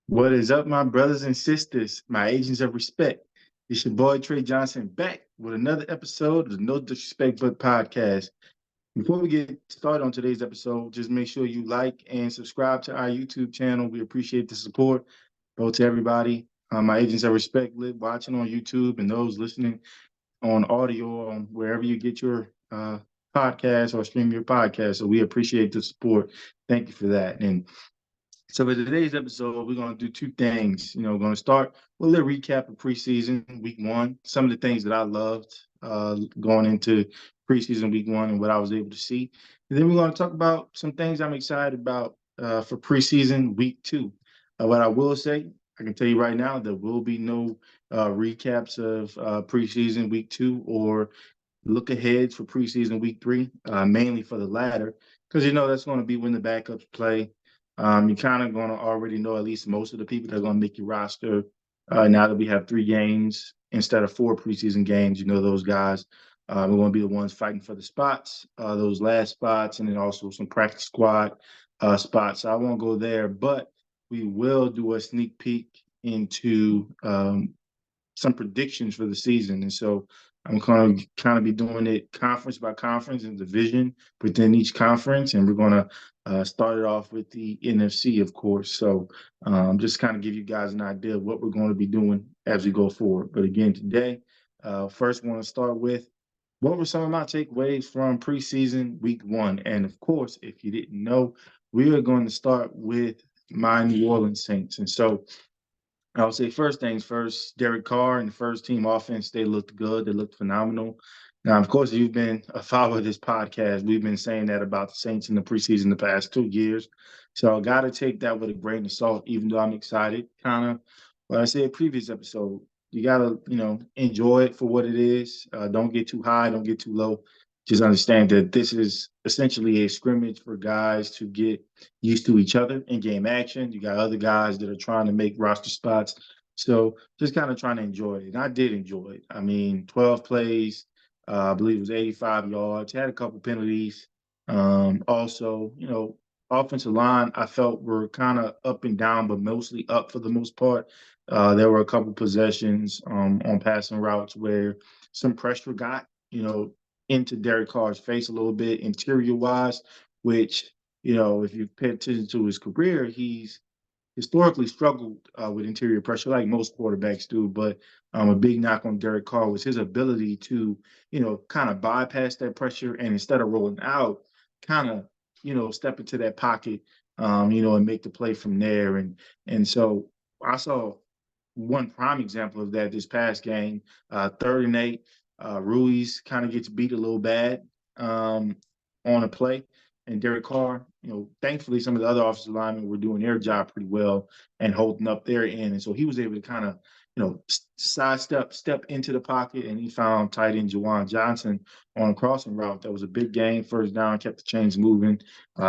What is up, my brothers and sisters, my agents of respect? It's your boy Trey Johnson back with another episode of the No Disrespect But podcast. Before we get started on today's episode, just make sure you like and subscribe to our YouTube channel. We appreciate the support, both to everybody, my agents of respect watching on YouTube and those listening on audio on wherever you get your podcast or stream your podcast. So we appreciate the support. Thank you for that. And so for today's episode, we're going to do two things. We're going to start with a little recap of preseason week one, some of the things that I loved going into preseason week one and what I was able to see. And then we're going to talk about some things I'm excited about for preseason week two. What I will say, I can tell you right now, there will be no recaps of preseason week two or look ahead for preseason week three, mainly for the latter, because that's going to be when the backups play. You're kind of going to already know at least most of the people that are going to make your roster. Now that we have three games instead of four preseason games, those guys are going to be the ones fighting for the spots, those last spots, and then also some practice squad spots. So I won't go there, but we will do a sneak peek into some predictions for the season. And so I'm going to kind of be doing it conference by conference and division within each conference. And we're going to start it off with the NFC, of course. So just kind of give you guys an idea of what we're going to be doing as we go forward. But again, today, first I want to start with what were some of my takeaways from preseason week one. And of course, if you didn't know, we are going to start with my New Orleans Saints. And so I would say first things first, Derek Carr and the first team offense, they looked good. They looked phenomenal. Now, of course, if you've been a follower of this podcast, we've been saying that about the Saints in the preseason the past 2 years. So I got to take that with a grain of salt, even though I'm excited. Kind of what I said previous episode, you got to, enjoy it for what it is. Don't get too high, don't get too low. Just understand that this is essentially a scrimmage for guys to get used to each other in game action. You got other guys that are trying to make roster spots. So just kind of trying to enjoy it. And I did enjoy it. I mean, 12 plays, I believe it was 85 yards, had a couple penalties. Also, offensive line, I felt were kind of up and down, but mostly up for the most part. There were a couple possessions on passing routes where some pressure got, into Derek Carr's face a little bit interior wise, which if you pay attention to his career, he's historically struggled with interior pressure, like most quarterbacks do. But a big knock on Derek Carr was his ability to, kind of bypass that pressure and instead of rolling out, kind of, step into that pocket, and make the play from there. And so I saw one prime example of that this past game, 3rd and 8. Ruiz kind of gets beat a little bad on a play. And Derek Carr, thankfully some of the other offensive linemen were doing their job pretty well and holding up their end. And so he was able to kind of, step into the pocket, and he found tight end Juwan Johnson on a crossing route. That was a big gain, first down, kept the chains moving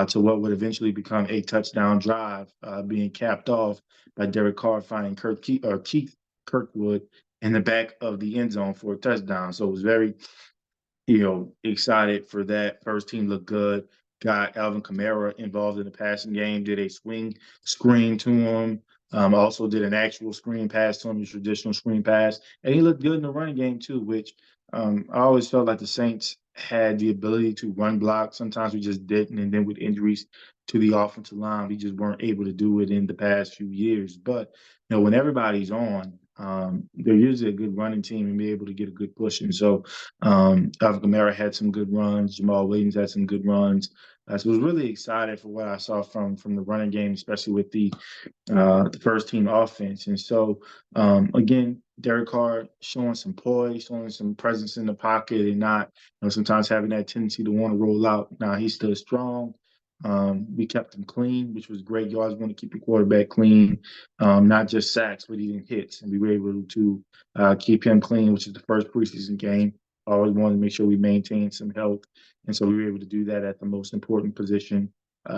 to what would eventually become a touchdown drive, being capped off by Derek Carr finding Keith Kirkwood in the back of the end zone for a touchdown. So it was very, excited for that. First team looked good. Got Alvin Kamara involved in the passing game, did a swing screen to him. Also did an actual screen pass to him, a traditional screen pass. And he looked good in the running game too, which I always felt like the Saints had the ability to run block. Sometimes we just didn't. And then with injuries to the offensive line, we just weren't able to do it in the past few years. But, when everybody's on, they're usually a good running team and be able to get a good push. And so Alvin Kamara had some good runs. Jamal Williams had some good runs. So I was really excited for what I saw from the running game, especially with the first team offense. And so, again, Derek Carr showing some poise, showing some presence in the pocket, and not, sometimes having that tendency to want to roll out. Now, he stood strong. We kept him clean, which was great. You always want to keep your quarterback clean, not just sacks, but even hits. And we were able to keep him clean, which is the first preseason game. I always wanted to make sure we maintained some health. And so we were able to do that at the most important position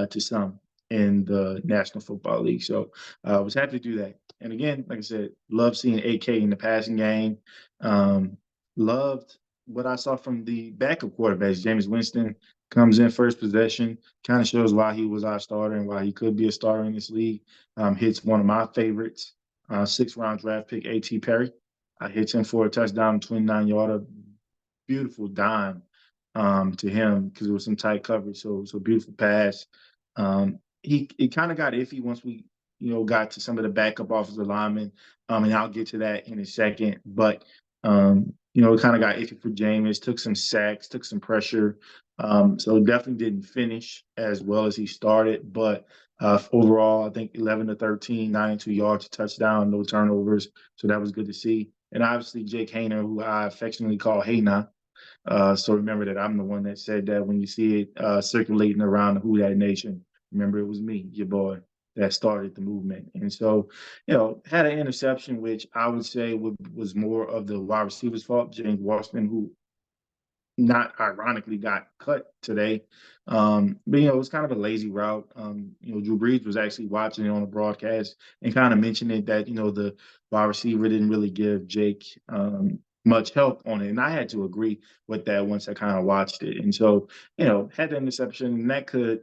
to some in the National Football League. So I was happy to do that. And again, like I said, love seeing AK in the passing game. Loved what I saw from the backup quarterbacks, Jameis Winston. comes in first possession, kind of shows why he was our starter and why he could be a starter in this league. Hits one of my favorites, 6th-round draft pick, A.T. Perry. Hits him for a touchdown, 29-yarder, beautiful dime to him because it was some tight coverage. So beautiful pass. He it kind of got iffy once we got to some of the backup offensive linemen. And I'll get to that in a second. But it kind of got iffy for Jameis. Took some sacks, took some pressure. So definitely didn't finish as well as he started. But overall, I think 11 to 13, 92 yards, a touchdown, no turnovers. So that was good to see. And obviously Jake Hayner, who I affectionately call Hayna. So remember that I'm the one that said that when you see it circulating around the Who Dat Nation. Remember, it was me, your boy, that started the movement. And so, had an interception, which I would say was more of the wide receiver's fault, James Washington, who not ironically got cut today. But it was kind of a lazy route. Drew Brees was actually watching it on the broadcast and kind of mentioning that, the wide receiver didn't really give Jake much help on it. And I had to agree with that once I kind of watched it. And so, had the interception, and that could,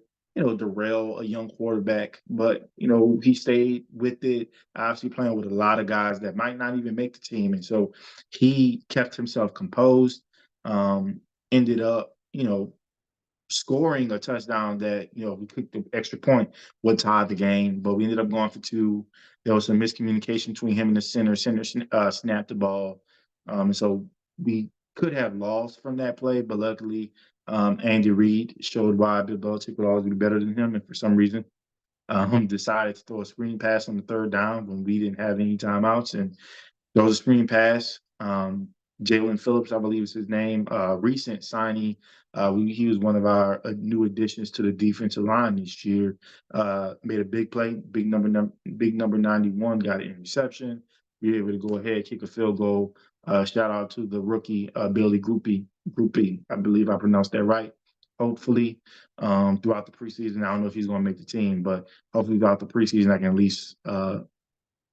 derail a young quarterback. But, he stayed with it, obviously playing with a lot of guys that might not even make the team. And so he kept himself composed. Ended up, scoring a touchdown that, we kicked the extra point would tie the game, but we ended up going for two. There was some miscommunication between him and the center. Center snapped the ball. And so we could have lost from that play, but luckily Andy Reid showed why Bill Belichick would always be better than him. And for some reason, decided to throw a screen pass on the third down when we didn't have any timeouts. And there was a screen pass. Jalen Phillips, I believe is his name, recent signing. He was one of our new additions to the defensive line this year. Made a big play, big number 91, got an interception. We were able to go ahead, kick a field goal. Shout out to the rookie Billy Groupie. I believe I pronounced that right. Hopefully, throughout the preseason, I don't know if he's going to make the team, but hopefully throughout the preseason, I can at least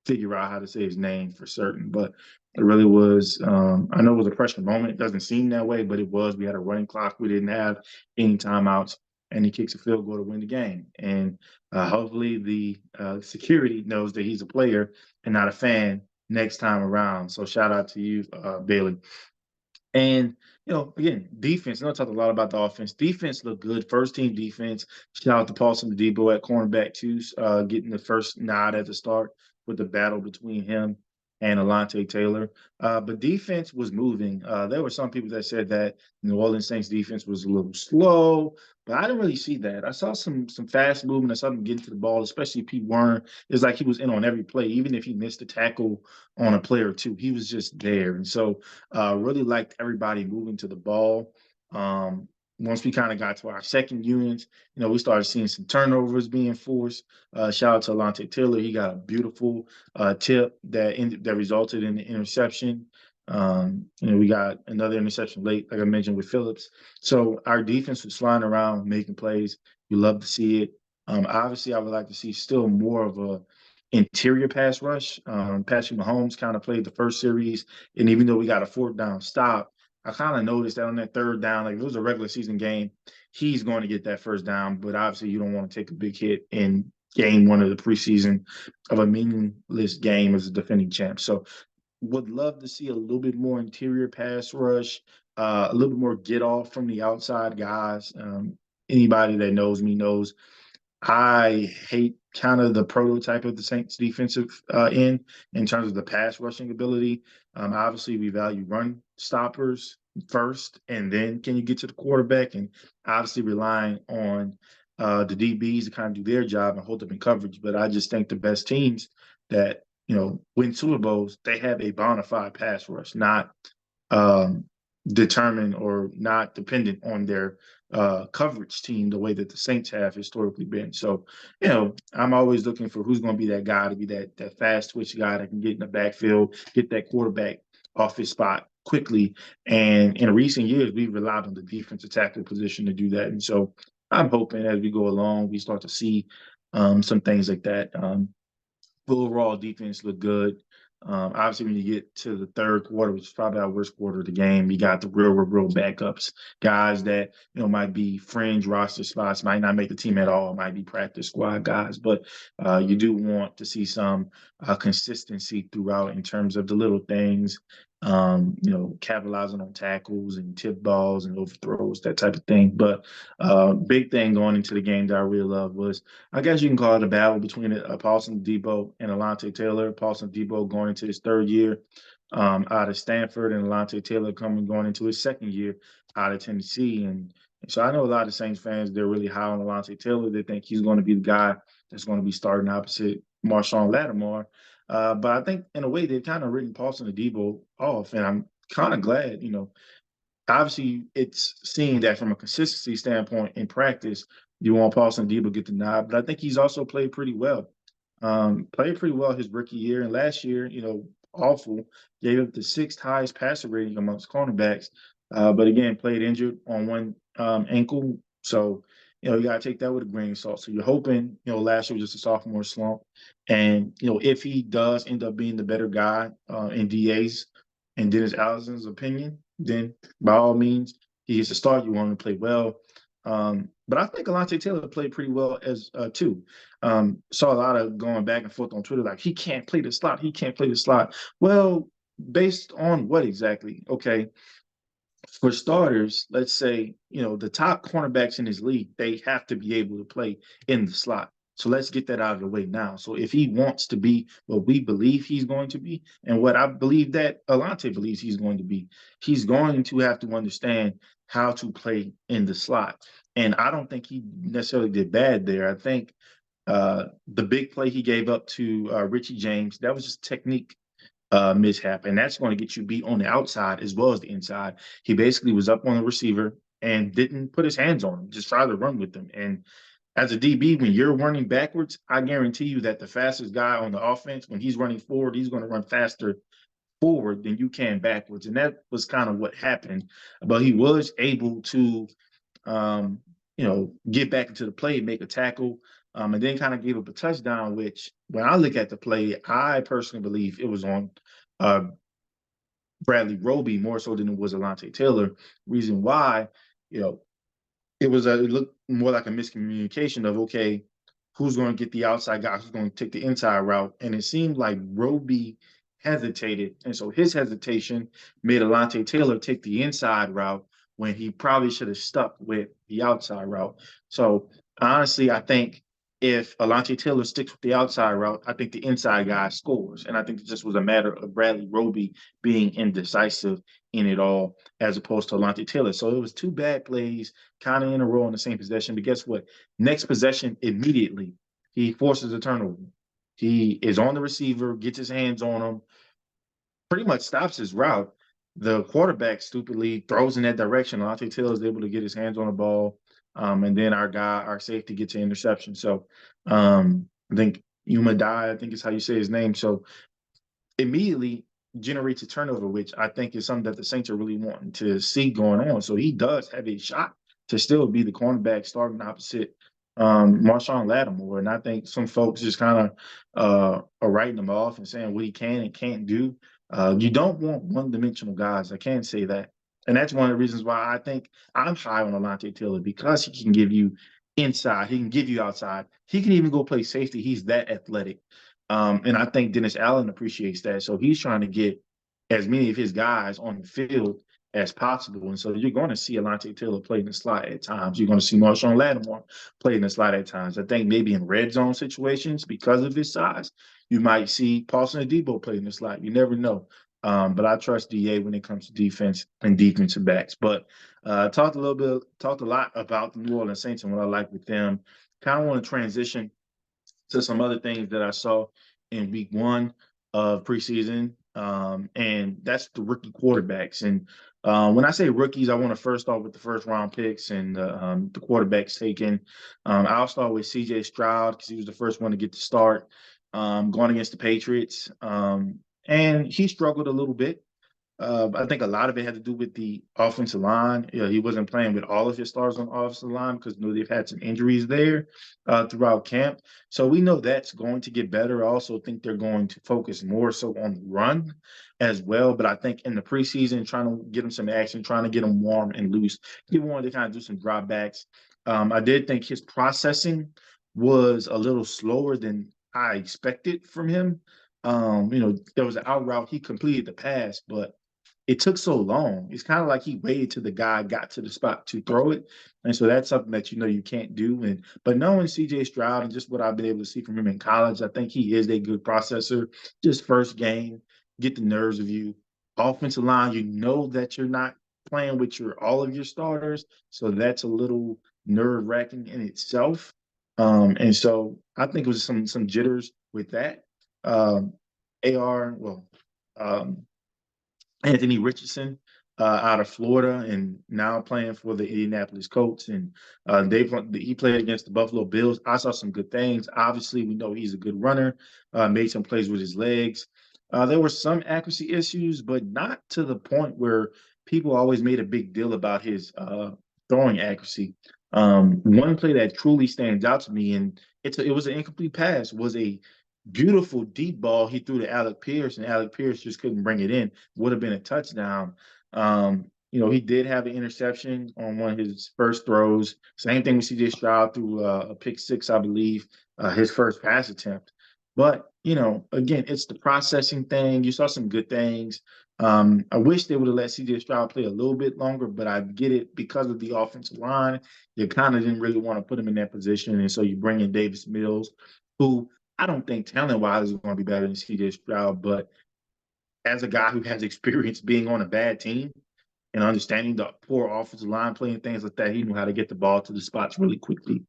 figure out how to say his name for certain. But it really was, I know it was a pressure moment. It doesn't seem that way, but it was. We had a running clock. We didn't have any timeouts, and he kicks a field goal to win the game. And hopefully the security knows that he's a player and not a fan next time around. So shout out to you, Bailey. And, again, defense. I know I talked a lot about the offense. Defense looked good. First team defense. Shout out to Paulson Debo at cornerback, too, getting the first nod at the start with the battle between him and Alontae Taylor. But defense was moving. There were some people that said that New Orleans Saints defense was a little slow, but I didn't really see that. I saw some fast movement. I saw them getting to the ball, especially Pete Werner. It's like he was in on every play, even if he missed a tackle on a play or two. He was just there. And so really liked everybody moving to the ball. Once we kind of got to our second unit, we started seeing some turnovers being forced. Shout out to Alontae Taylor. He got a beautiful tip that resulted in the interception. We got another interception late, like I mentioned, with Phillips. So our defense was flying around, making plays. You love to see it. Obviously, I would like to see still more of a interior pass rush. Patrick Mahomes kind of played the first series, and even though we got a fourth down stop, I kind of noticed that on that third down, like if it was a regular season game, he's going to get that first down. But obviously, you don't want to take a big hit in game one of the preseason of a meaningless game as a defending champ. So would love to see a little bit more interior pass rush, a little bit more get off from the outside guys. Anybody that knows me knows I hate kind of the prototype of the Saints defensive end in terms of the pass rushing ability. Obviously, we value run stoppers first, and then can you get to the quarterback? And obviously relying on the DBs to kind of do their job and hold up in coverage. But I just think the best teams that win Super Bowls, they have a bona fide pass rush, not determined or not dependent on their coverage team the way that the Saints have historically been. So, I'm always looking for who's going to be that guy to be that fast twitch guy that can get in the backfield, get that quarterback off his spot quickly. And in recent years, we've relied on the defensive tackle position to do that. And so I'm hoping as we go along, we start to see some things like that. Overall defense looked good. Obviously, when you get to the third quarter, which is probably our worst quarter of the game, you got the real backups, guys that might be fringe roster spots, might not make the team at all, might be practice squad guys. But you do want to see some consistency throughout in terms of the little things, capitalizing on tackles and tip balls and overthrows, that type of thing. But big thing going into the game that I really loved was, I guess you can call it a battle between Paulson Debo and Alontae Taylor. Paulson Debo going into his third year out of Stanford, and Alontae Taylor going into his second year out of Tennessee. And so I know a lot of Saints fans, they're really high on Alontae Taylor. They think he's going to be the guy that's going to be starting opposite Marshawn Lattimore. But I think in a way they've kind of written Paulson Debo off, and I'm kind of glad, obviously it's seeing that from a consistency standpoint in practice, you want Paulson Debo get the nod, but I think he's also played pretty well. Played pretty well his rookie year, and last year, awful. Gave up the sixth highest passer rating amongst cornerbacks, but again, played injured on one ankle. So, you got to take that with a grain of salt. So you're hoping, last year was just a sophomore slump. And, if he does end up being the better guy in DA's and Dennis Allison's opinion, then by all means, he is a start. You want him to play well. But I think Alontae Taylor played pretty well as too. Saw a lot of going back and forth on Twitter, like, he can't play the slot. He can't play the slot. Well, based on what exactly? Okay. For starters, let's say, the top cornerbacks in his league, they have to be able to play in the slot. So let's get that out of the way now. So if he wants to be what we believe he's going to be, and what I believe that Alontae believes he's going to be, he's going to have to understand how to play in the slot. And I don't think he necessarily did bad there. I think the big play he gave up to Richie James, that was just technique mishap, and that's going to get you beat on the outside as well as the inside. He basically was up on the receiver and didn't put his hands on him, just tried to run with them. And as a DB, when you're running backwards, I guarantee you that the fastest guy on the offense, when he's running forward, he's going to run faster forward than you can backwards. And that was kind of what happened. But he was able to, get back into the play, make a tackle, and then kind of gave up a touchdown, which when I look at the play, I personally believe it was on Bradley Roby more so than it was Alontae Taylor. Reason why, it looked more like a miscommunication of, okay, who's going to get the outside guy, who's going to take the inside route. And it seemed like Roby hesitated. And so his hesitation made Alontae Taylor take the inside route when he probably should have stuck with the outside route. So honestly, I think if Alontae Taylor sticks with the outside route, I think the inside guy scores. And I think it just was a matter of Bradley Roby being indecisive in it all, as opposed to Alontae Taylor. So it was two bad plays kind of in a row in the same possession. But guess what? Next possession, immediately, he forces a turnover. He is on the receiver, gets his hands on him, pretty much stops his route. The quarterback stupidly throws in that direction. Alontae Taylor is able to get his hands on the ball. And then our safety gets an interception. So I think Umadai, I think is how you say his name. So immediately generates a turnover, which I think is something that the Saints are really wanting to see going on. So he does have a shot to still be the cornerback starting opposite Marshawn Lattimore. And I think some folks just kind of are writing him off and saying what he can and can't do. You don't want one-dimensional guys. I can't say that. And that's one of the reasons why I think I'm high on Alontae Taylor, because he can give you inside. He can give you outside. He can even go play safety. He's that athletic. And I think Dennis Allen appreciates that. So he's trying to get as many of his guys on the field as possible. And so you're going to see Alontae Taylor play in the slot at times. You're going to see Marshawn Lattimore play in the slot at times. I think maybe in red zone situations, because of his size, you might see Paulson Adebo play in the slot. You never know. But I trust DA when it comes to defense and defensive backs. But talked a lot about the New Orleans Saints and what I like with them. Kind of want to transition to some other things that I saw in week one of preseason, and that's the rookie quarterbacks. And when I say rookies, I want to first start with the first round picks and the quarterbacks taken. I'll start with CJ Stroud because he was the first one to get the start going against the Patriots. And he struggled a little bit. I think a lot of it had to do with the offensive line. He wasn't playing with all of his stars on the offensive line because they've had some injuries there throughout camp. So we know that's going to get better. I also think they're going to focus more so on the run as well. But I think in the preseason, trying to get him some action, trying to get him warm and loose, he wanted to kind of do some dropbacks. I did think his processing was a little slower than I expected from him. There was an out route. He completed the pass, but it took so long. It's kind of like he waited till the guy got to the spot to throw it. And so that's something that you can't do. But knowing CJ Stroud and just what I've been able to see from him in college, I think he is a good processor. Just first game, get the nerves of you. Offensive line, you know that you're not playing with all of your starters. So that's a little nerve-wracking in itself. And so I think it was some jitters with that. AR, well, um, Anthony Richardson out of Florida and now playing for the Indianapolis Colts. And he played against the Buffalo Bills. I saw some good things. Obviously, we know he's a good runner, made some plays with his legs. There were some accuracy issues, but not to the point where people always made a big deal about his throwing accuracy. One play that truly stands out to me, and it was an incomplete pass, was a beautiful deep ball he threw to Alec Pierce, and Alec Pierce just couldn't bring it in. Would have been a touchdown. He did have an interception on one of his first throws. Same thing with CJ Stroud through a pick six, I believe, his first pass attempt. But, again, it's the processing thing. You saw some good things. I wish they would have let CJ Stroud play a little bit longer, but I get it because of the offensive line. You kind of didn't really want to put him in that position. And so you bring in Davis Mills, who I don't think talent-wise is going to be better than CJ Stroud, but as a guy who has experience being on a bad team and understanding the poor offensive line play and things like that, he knew how to get the ball to the spots really quickly.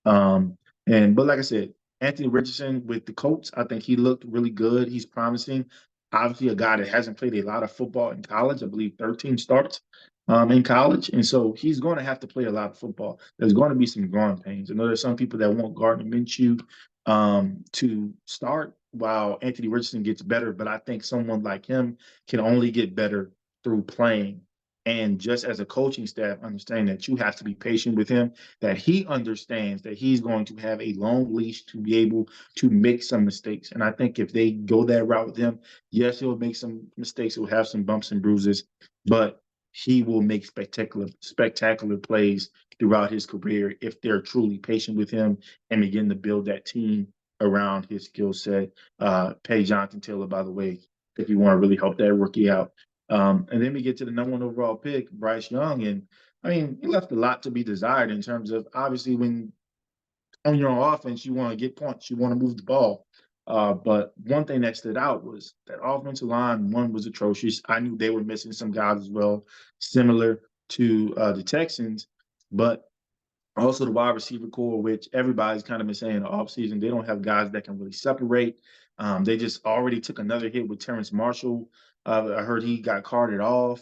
But like I said, Anthony Richardson with the Colts, I think he looked really good. He's promising. Obviously, a guy that hasn't played a lot of football in college. I believe 13 starts in college, and so he's going to have to play a lot of football. There's going to be some growing pains. I know there's some people that want Gardner Minshew to start while Anthony Richardson gets better, but I think someone like him can only get better through playing. And just as a coaching staff, understand that you have to be patient with him, that he understands that he's going to have a long leash to be able to make some mistakes. And I think if they go that route with him, yes, he'll make some mistakes. He'll have some bumps and bruises, but he will make spectacular plays throughout his career if they're truly patient with him and begin to build that team around his skill set. Pay Jonathan Taylor, by the way, if you want to really help that rookie out. And then we get to the number one overall pick, Bryce Young. And I mean, he left a lot to be desired in terms of obviously when on your own offense, you want to get points, you want to move the ball. But one thing that stood out was that offensive line, one was atrocious. I knew they were missing some guys as well, similar to the Texans. But also the wide receiver core, which everybody's kind of been saying in the offseason, they don't have guys that can really separate. They just already took another hit with Terrence Marshall. I heard he got carted off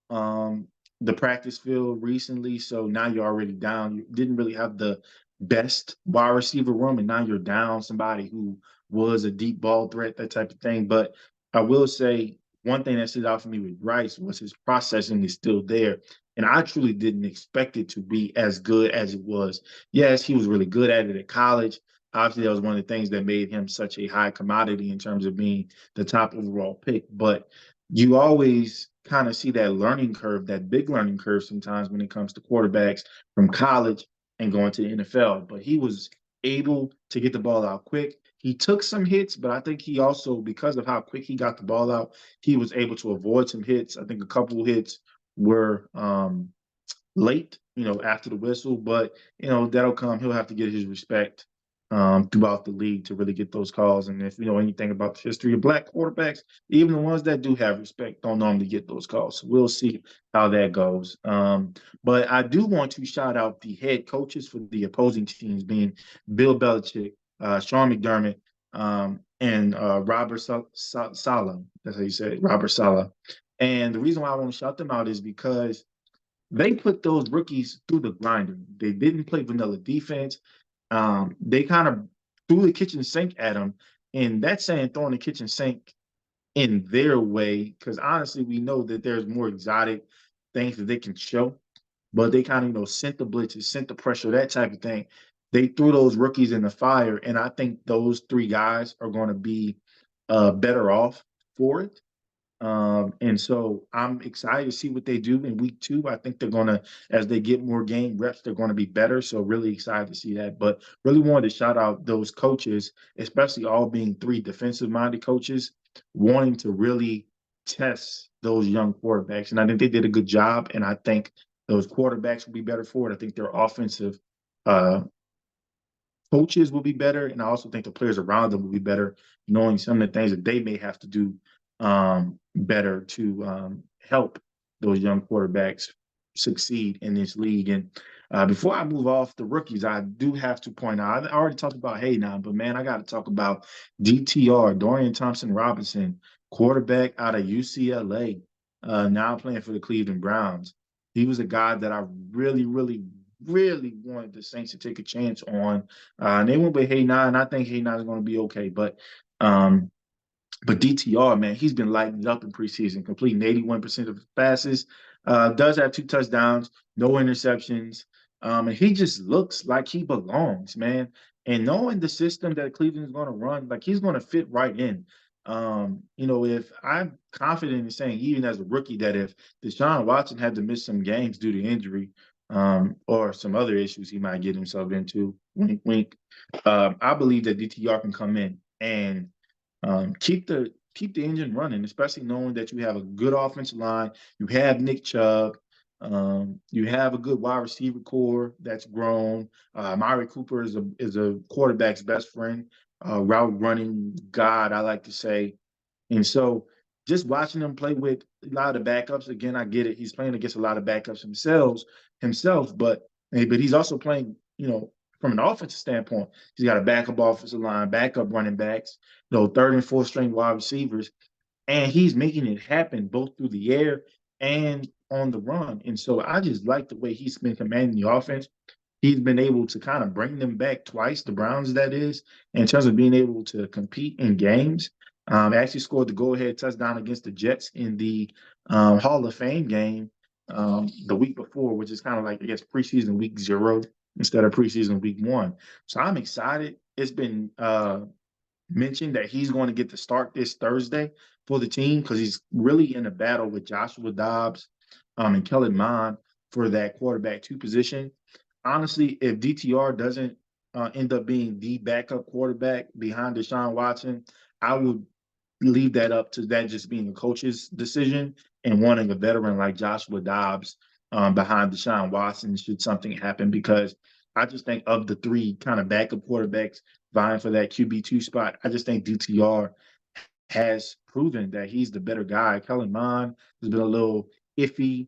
the practice field recently. So now you're already down. You didn't really have the best wide receiver room, and now you're down somebody who was a deep ball threat, that type of thing. But I will say one thing that stood out for me with Bryce was his processing is still there. And I truly didn't expect it to be as good as it was. Yes, he was really good at it at college. Obviously, that was one of the things that made him such a high commodity in terms of being the top overall pick. But you always kind of see that learning curve, that big learning curve sometimes when it comes to quarterbacks from college and going to the NFL. But he was able to get the ball out quick. He took some hits, but I think he also, because of how quick he got the ball out, he was able to avoid some hits. I think a couple of hits were late, after the whistle, but that'll come. He'll have to get his respect throughout the league to really get those calls. And if you know anything about the history of black quarterbacks, even the ones that do have respect don't normally get those calls. So we'll see how that goes. But I do want to shout out the head coaches for the opposing teams, being Bill Belichick, Sean McDermott, and Robert Saleh. That's how you say it, Robert Saleh. And the reason why I want to shout them out is because they put those rookies through the grinder. They didn't play vanilla defense. They kind of threw the kitchen sink at them. And that's saying throwing the kitchen sink in their way, because honestly, we know that there's more exotic things that they can show, but they kind of, sent the blitzes, sent the pressure, that type of thing. They threw those rookies in the fire, and I think those three guys are going to be better off for it. And so I'm excited to see what they do in week 2. I think they're gonna, as they get more game reps, they're gonna be better. So really excited to see that. But really wanted to shout out those coaches, especially all being 3 defensive-minded coaches, wanting to really test those young quarterbacks. And I think they did a good job. And I think those quarterbacks will be better for it. I think their offensive uh, coaches will be better, and I also think the players around them will be better, knowing some of the things that they may have to do better to help those young quarterbacks succeed in this league. And before I move off the rookies, I do have to point out, I already talked about Hayden, but man, I got to talk about DTR, Dorian Thompson-Robinson, quarterback out of UCLA, now playing for the Cleveland Browns. He was a guy that I really, really, really wanted the Saints to take a chance on. And they went with Hayden, and I think Hayden is going to be okay. But DTR, man, he's been lighting it up in preseason, completing 81% of his passes, does have 2 touchdowns, no interceptions. And he just looks like he belongs, man. And knowing the system that Cleveland is going to run, like he's going to fit right in. If I'm confident in saying, even as a rookie, that if Deshaun Watson had to miss some games due to injury, or some other issues he might get himself into, wink, wink, I believe that DTR can come in and keep the engine running, especially knowing that you have a good offensive line. You have Nick Chubb. You have a good wide receiver core that's grown. Amari Cooper is a quarterback's best friend, route running god, I like to say. And so just watching him play with a lot of backups, again, I get it. He's playing against a lot of backups himself, but he's also playing, from an offensive standpoint. He's got a backup offensive line, backup running backs, 3rd and 4th string wide receivers, and he's making it happen both through the air and on the run. And so I just like the way he's been commanding the offense. He's been able to kind of bring them back twice, the Browns, that is, in terms of being able to compete in games. Actually scored the go-ahead touchdown against the Jets in the Hall of Fame game the week before, which is kind of like, I guess, preseason week 0 instead of preseason week 1. So I'm excited. It's been mentioned that he's going to get to start this Thursday for the team because he's really in a battle with Joshua Dobbs and Kellen Mond for that quarterback 2 position. Honestly, if DTR doesn't end up being the backup quarterback behind Deshaun Watson, I would leave that up to that just being a coach's decision and wanting a veteran like Joshua Dobbs behind Deshaun Watson should something happen, because I just think of the 3 kind of backup quarterbacks vying for that QB2 spot, I just think DTR has proven that he's the better guy. Kellen Mond has been a little iffy.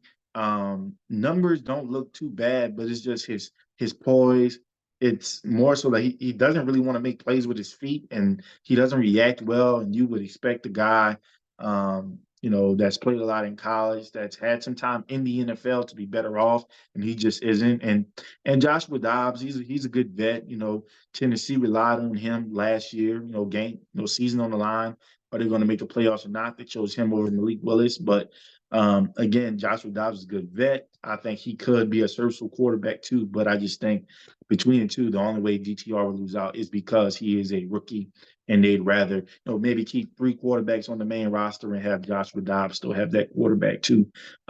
Numbers don't look too bad, but it's just his poise. It's more so that he doesn't really want to make plays with his feet, and he doesn't react well. And you would expect a guy, that's played a lot in college, that's had some time in the NFL to be better off, and he just isn't. And Joshua Dobbs, he's a good vet. Tennessee relied on him last year. Season on the line. Are they going to make the playoffs or not? They chose him over Malik Willis. But again, Joshua Dobbs is a good vet. I think he could be a serviceable quarterback too. But I just think between the 2, the only way DTR will lose out is because he is a rookie, and they'd rather maybe keep 3 quarterbacks on the main roster and have Joshua Dobbs still have that quarterback 2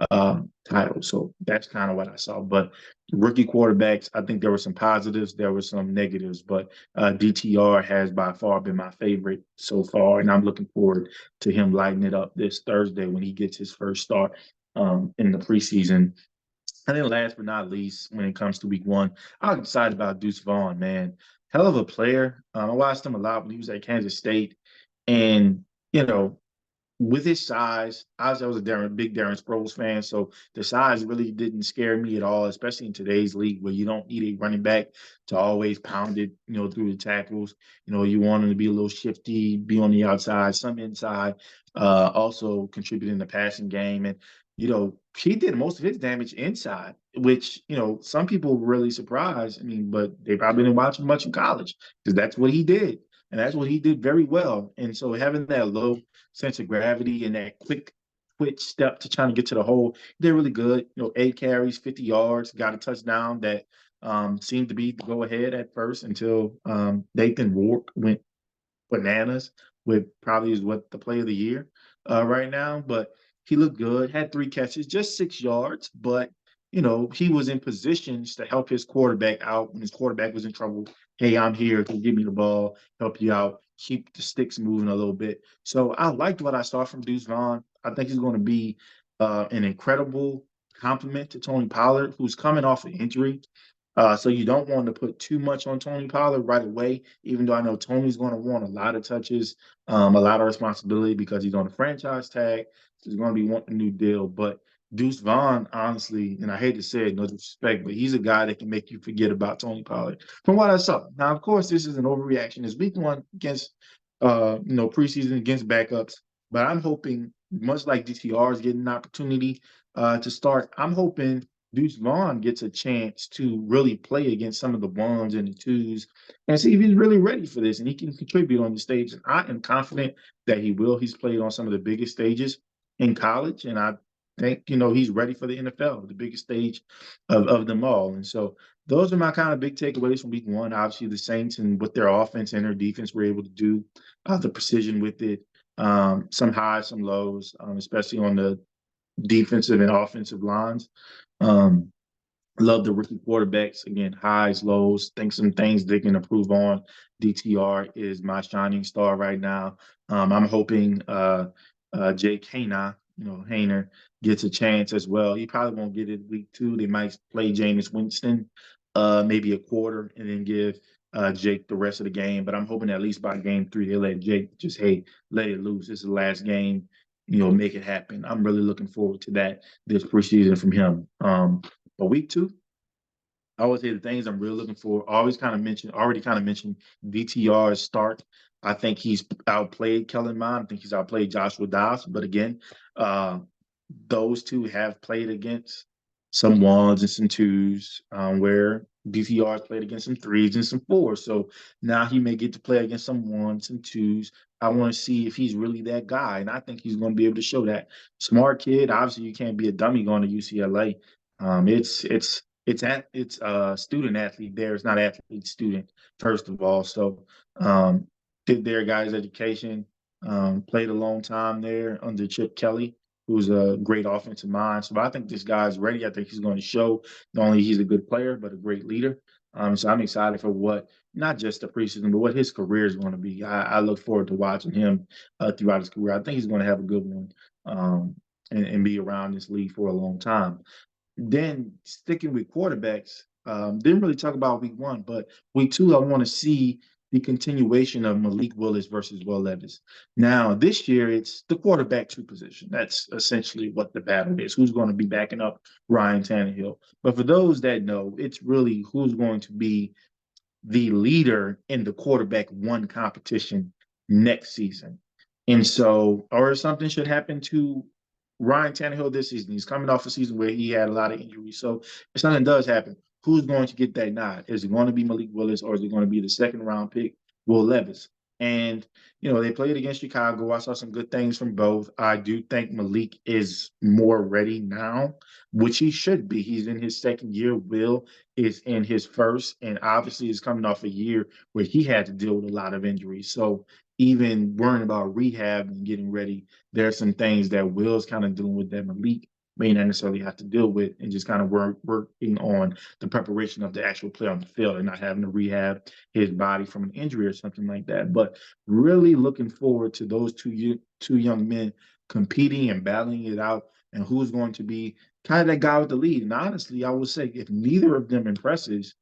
title. So that's kind of what I saw. But rookie quarterbacks, I think there were some positives, there were some negatives, but DTR has by far been my favorite so far, and I'm looking forward to him lighting it up this Thursday when he gets his first start in the preseason. And then last but not least, when it comes to week 1, I was excited about Deuce Vaughn, man. Hell of a player. I watched him a lot when he was at Kansas State, and, with his size, I was a big Darren Sproles fan, so the size really didn't scare me at all, especially in today's league where you don't need a running back to always pound it, through the tackles. You want him to be a little shifty, be on the outside, some inside, also contribute in the passing game. And, he did most of his damage inside, which, some people were really surprised. But they probably didn't watch him much in college because that's what he did. and that's what he did very well. And so having that low sense of gravity and that quick twitch step to trying to get to the hole, he did really good. 8 carries, 50 yards, got a touchdown that seemed to be the go ahead at first until Nathan Rourke went bananas with probably is what the play of the year right now. But he looked good, had 3 catches, just 6 yards, but he was in positions to help his quarterback out when his quarterback was in trouble. Hey, I'm here to give me the ball, help you out, keep the sticks moving a little bit. So I liked what I saw from Deuce Vaughn. I think he's going to be an incredible compliment to Tony Pollard, who's coming off an injury. So you don't want to put too much on Tony Pollard right away, even though I know Tony's going to want a lot of touches, a lot of responsibility because he's on a franchise tag. So he's going to be wanting a new deal. But Deuce Vaughn, honestly, and I hate to say it, no disrespect, but he's a guy that can make you forget about Tony Pollard from what I saw. Now, of course, this is an overreaction. It's week one against, preseason against backups. But I'm hoping, much like DTR is getting an opportunity to start, I'm hoping Deuce Vaughn gets a chance to really play against some of the ones and the twos and see if he's really ready for this and he can contribute on the stage. And I am confident that he will. He's played on some of the biggest stages in college, and I think, he's ready for the NFL, the biggest stage of them all. And so those are my kind of big takeaways from week one. Obviously, the Saints and what their offense and their defense were able to do, the precision with it, some highs, some lows, especially on the defensive and offensive lines. Um, Love the rookie quarterbacks. Again, highs, lows, think some things they can improve on. DTR is my shining star right now. I'm hoping Jake Hayner gets a chance as well. He probably won't get it week 2. They might play Jameis Winston maybe a quarter and then give Jake the rest of the game. But I'm hoping at least by game 3, they let Jake just, hey, let it loose. This is the last game. Make it happen. I'm really looking forward to that this preseason from him. But week 2, I would say the things I'm really looking for, already kind of mentioned DTR's start. I think he's outplayed Kellen Mond. I think he's outplayed Joshua Dobbs. But again, uh, those two have played against some ones and some twos, where DTR's played against some threes and some fours. So now he may get to play against some ones and twos. I want to see if he's really that guy, and I think he's going to be able to show that. Smart kid. Obviously, you can't be a dummy going to UCLA. It's student athlete there. It's not athlete student, first of all. So did their guys' education, played a long time there under Chip Kelly, who's a great offensive mind. So I think this guy's ready. I think he's going to show not only he's a good player, but a great leader. So I'm excited for what, not just the preseason, but what his career is going to be. I look forward to watching him throughout his career. I think he's going to have a good one, and be around this league for a long time. Then sticking with quarterbacks, didn't really talk about week 1, but week 2, I want to see the continuation of Malik Willis versus Will Levis. Now, this year, it's the quarterback 2 position. That's essentially what the battle is. Who's going to be backing up Ryan Tannehill? But for those that know, it's really who's going to be the leader in the quarterback 1 competition next season. And so, or something should happen to Ryan Tannehill this season. He's coming off a season where he had a lot of injuries. So if something does happen, who's going to get that nod? Is it going to be Malik Willis, or is it going to be the second round pick, Will Levis? And, they played against Chicago. I saw some good things from both. I do think Malik is more ready now, which he should be. He's in his second year. Will is in his first, and obviously is coming off a year where he had to deal with a lot of injuries. So even worrying about rehab and getting ready, there are some things that Will's kind of dealing with that Malik may not necessarily have to deal with, and just kind of working on the preparation of the actual play on the field and not having to rehab his body from an injury or something like that. But really looking forward to those two young men competing and battling it out, and who's going to be kind of that guy with the lead. And honestly, I would say if neither of them impresses,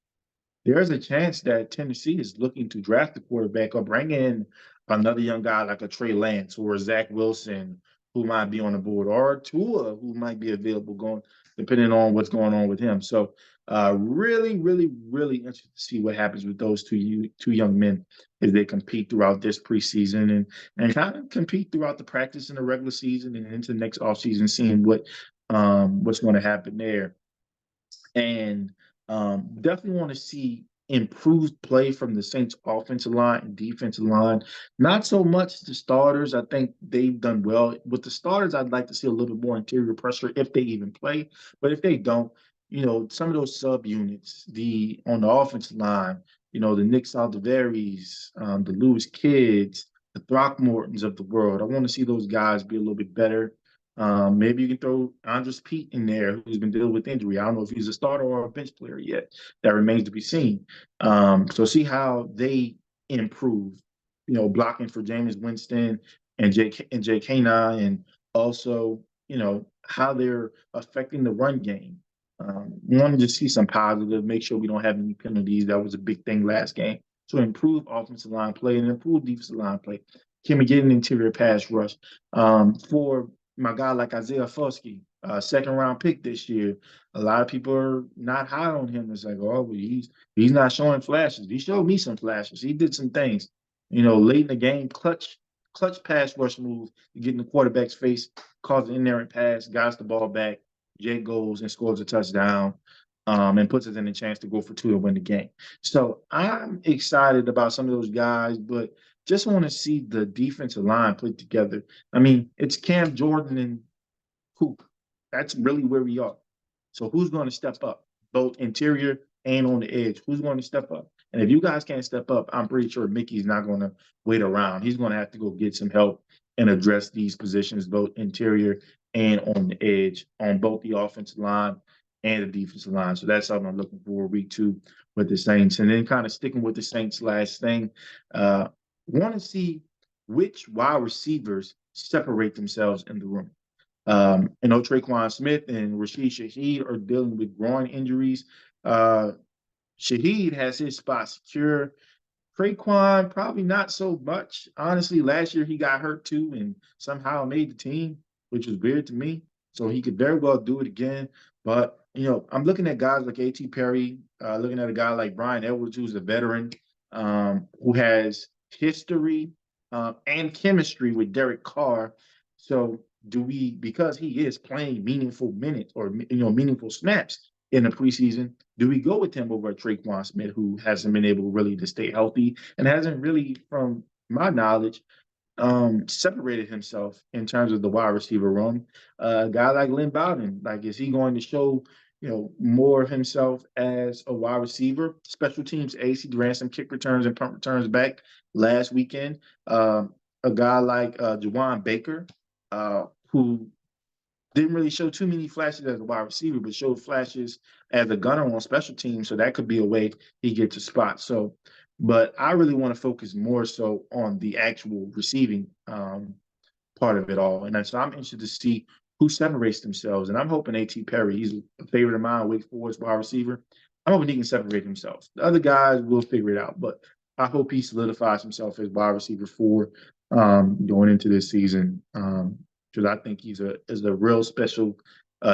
there's a chance that Tennessee is looking to draft a quarterback or bring in another young guy like a Trey Lance or a Zach Wilson, who might be on the board, or Tua, who might be available, going depending on what's going on with him. So really, really, really interested to see what happens with those two young men as they compete throughout this preseason, and kind of compete throughout the practice in the regular season and into the next offseason, seeing what's going to happen there. And definitely want to see improved play from the Saints offensive line and defensive line. Not so much the starters. I think they've done well. With the starters, I'd like to see a little bit more interior pressure if they even play. But if they don't, some of those subunits, the on the offensive line, the Nick Saldivaris, the Lewis Kidds, the Throckmortons of the world. I want to see those guys be a little bit better. Maybe you can throw Andres Pete in there, who's been dealing with injury. I don't know if he's a starter or a bench player yet. That remains to be seen. So see how they improve. Blocking for Jameis Winston and J.K. and also how they're affecting the run game. Wanted to see some positive. Make sure we don't have any penalties. That was a big thing last game. So improve offensive line play and improve defensive line play. Can we get an interior pass rush? For my guy like Isaiah Foskey, second round pick this year. A lot of people are not high on him. It's like, oh, well, he's not showing flashes. He showed me some flashes. He did some things. Late in the game, clutch pass rush move to get in the quarterback's face, cause an inerrant pass, guys the ball back. Jay goes and scores a touchdown, and puts us in a chance to go for two and win the game. So I'm excited about some of those guys, but just want to see the defensive line put together. I mean, it's Cam Jordan and Coop. That's really where we are. So who's going to step up, both interior and on the edge? Who's going to step up? And if you guys can't step up, I'm pretty sure Mickey's not going to wait around. He's going to have to go get some help and address these positions, both interior and on the edge, on both the offensive line and the defensive line. So that's something I'm looking for week 2 with the Saints. And then kind of sticking with the Saints last thing, want to see which wide receivers separate themselves in the room. Traquan Smith and Rashid Shaheed are dealing with groin injuries. Shaheed has his spot secure. Traquan, probably not so much. Honestly, last year he got hurt too and somehow made the team, which was weird to me. So he could very well do it again. But, I'm looking at guys like A.T. Perry, looking at a guy like Brian Edwards, who's a veteran, who has history and chemistry with Derek Carr. So do we, because he is playing meaningful minutes or meaningful snaps in the preseason, do we go with him over Traquan Smith, who hasn't been able really to stay healthy and hasn't really, from my knowledge, separated himself in terms of the wide receiver room? A guy like Lynn Bowden, like, is he going to show more of himself as a wide receiver? Special teams ace, he ran some kick returns and punt returns back last weekend. A guy like Jawan Baker, who didn't really show too many flashes as a wide receiver, but showed flashes as a gunner on special teams. So that could be a way he gets a spot. So, but I really want to focus more so on the actual receiving part of it all. And so I'm interested to see who separates themselves. And I'm hoping A.T. Perry, he's a favorite of mine, Wake Forest wide receiver. I'm hoping he can separate himself. The other guys will figure it out, but I hope he solidifies himself as wide receiver 4 going into this season. Because I think he's a real special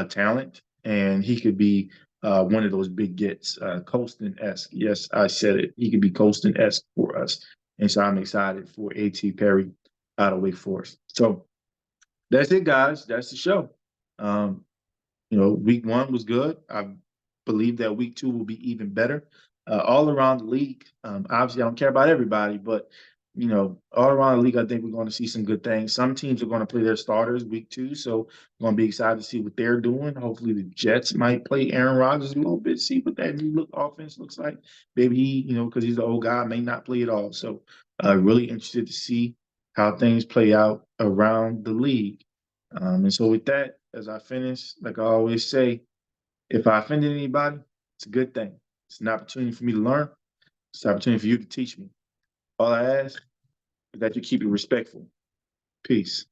talent, and he could be one of those big gets, Colston-esque. Yes, I said it. He could be Colston-esque for us. And so I'm excited for A.T. Perry out of Wake Forest. So that's it, guys. That's the show. Week 1 was good. I believe that week 2 will be even better. All around the league, obviously I don't care about everybody, but all around the league, I think we're going to see some good things. Some teams are going to play their starters week 2, so we're going to be excited to see what they're doing. Hopefully the Jets might play Aaron Rodgers a little bit, see what that new offense looks like. Maybe he, because he's an old guy, may not play at all. So really interested to see how things play out around the league. And so with that, as I finish, like I always say, if I offended anybody, it's a good thing. It's an opportunity for me to learn. It's an opportunity for you to teach me. All I ask is that you keep it respectful. Peace.